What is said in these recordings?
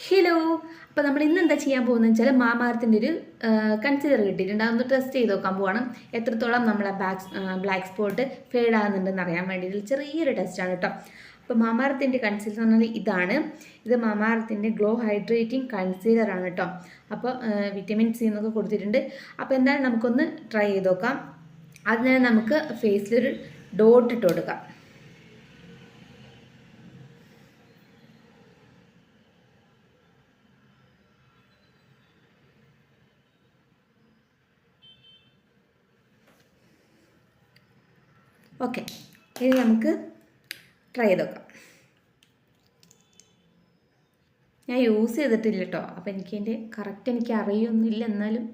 Hello. അപ്പോൾ നമ്മൾ ഇന്ന് എന്താ ചെയ്യാൻ പോകുന്നത് വെച്ചാൽ മാമാർത്തിൻ്റെ ഒരു കൺസിഡർ കിട്ടിയിട്ടുണ്ട്. അതൊന്ന് ടെസ്റ്റ് ചെയ്ത് നോക്കാൻ പോവാണ്. എത്രത്തോളം നമ്മളെ ബ്ലാക്ക് സ്പോട്ട് ഫെയ്ഡ് ആകുന്നുണ്ടെന്ന് അറിയാൻ വേണ്ടിയിട്ട് ചെറിയൊരു ടെസ്റ്റാണ് കേട്ടോ. അപ്പോൾ മാമാർത്തിൻ്റെ കൺസീലർ എന്ന് പറഞ്ഞാൽ ഇതാണ്. ഇത് മാമാർത്തിൻ്റെ ഗ്ലോ ഹൈഡ്രേറ്റിംഗ് കൺസീലറാണ് കേട്ടോ. അപ്പോൾ വിറ്റമിൻ സി എന്നൊക്കെ കൊടുത്തിട്ടുണ്ട്. അപ്പോൾ എന്തായാലും നമുക്കൊന്ന് ട്രൈ ചെയ്ത് നോക്കാം. അതിനായി നമുക്ക് ഫേസിലൊരു ഡോട്ട് ഇട്ട് കൊടുക്കാം. ഓക്കെ, ഇനി നമുക്ക് ട്രൈ ചെയ്ത് നോക്കാം. ഞാൻ യൂസ് ചെയ്തിട്ടില്ല കേട്ടോ, അപ്പോൾ എനിക്കതിൻ്റെ കറക്റ്റ് എനിക്ക് അറിയൊന്നുമില്ല. എന്നാലും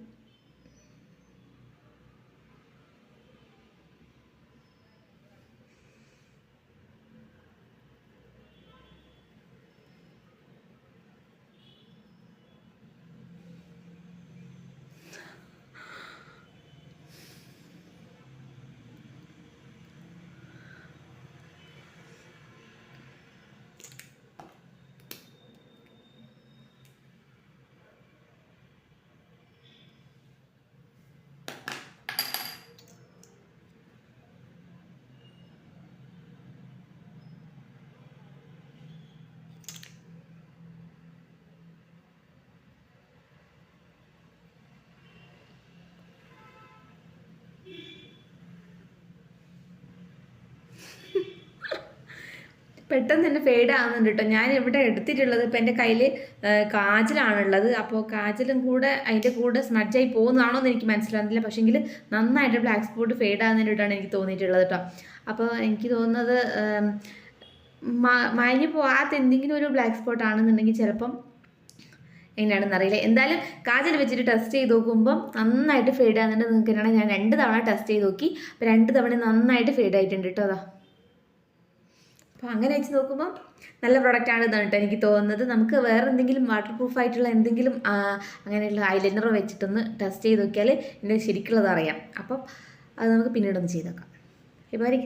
പെട്ടെന്ന് തന്നെ ഫെയ്ഡ് ആവുന്നുണ്ട് കേട്ടോ. ഞാൻ ഇവിടെ എടുത്തിട്ടുള്ളത് ഇപ്പം എൻ്റെ കയ്യിൽ കാജലാണുള്ളത്. അപ്പോൾ കാജലും കൂടെ അതിൻ്റെ കൂടെ സ്മഡ്ജായി പോകുന്നതാണോ എന്ന് എനിക്ക് മനസ്സിലാകുന്നില്ല. പക്ഷേങ്കിൽ നന്നായിട്ട് ബ്ലാക്ക് സ്പോട്ട് ഫെയ്ഡ് ആകുന്നതിനായിട്ടാണ് എനിക്ക് തോന്നിയിട്ടുള്ളത് കേട്ടോ. അപ്പോൾ എനിക്ക് തോന്നുന്നത് മഞ്ഞ് പോകാത്ത എന്തെങ്കിലും ഒരു ബ്ലാക്ക് സ്പോട്ട് ആണെന്നുണ്ടെങ്കിൽ ചിലപ്പം എങ്ങനെയാണെന്ന് അറിയില്ല. എന്തായാലും കാജൽ വെച്ചിട്ട് ടെസ്റ്റ് ചെയ്ത് നോക്കുമ്പം നന്നായിട്ട് ഫെയ്ഡ് ആകുന്നുണ്ട്. നിങ്ങൾക്ക് എന്നാണ് ഞാൻ 2 തവണ ടെസ്റ്റ് ചെയ്ത് നോക്കി. അപ്പോൾ 2 തവണ നന്നായിട്ട് ഫെയ്ഡ് ആയിട്ടുണ്ട് കേട്ടോ. അതാ, അപ്പോൾ അങ്ങനെ വെച്ച് നോക്കുമ്പോൾ നല്ല പ്രൊഡക്റ്റാണ് ഇതാണ് കേട്ടോ എനിക്ക് തോന്നുന്നത്. നമുക്ക് വേറെ എന്തെങ്കിലും വാട്ടർ പ്രൂഫ് ആയിട്ടുള്ള എന്തെങ്കിലും അങ്ങനെയുള്ള ഐലൈനറോ വെച്ചിട്ടൊന്ന് ടെസ്റ്റ് ചെയ്ത് നോക്കിയാൽ എൻ്റെ ശരിക്കുള്ളത് അറിയാം. അപ്പം അത് നമുക്ക് പിന്നീടൊന്ന് ചെയ്ത് നോക്കാം. ഇപ്പോൾ ബൈ.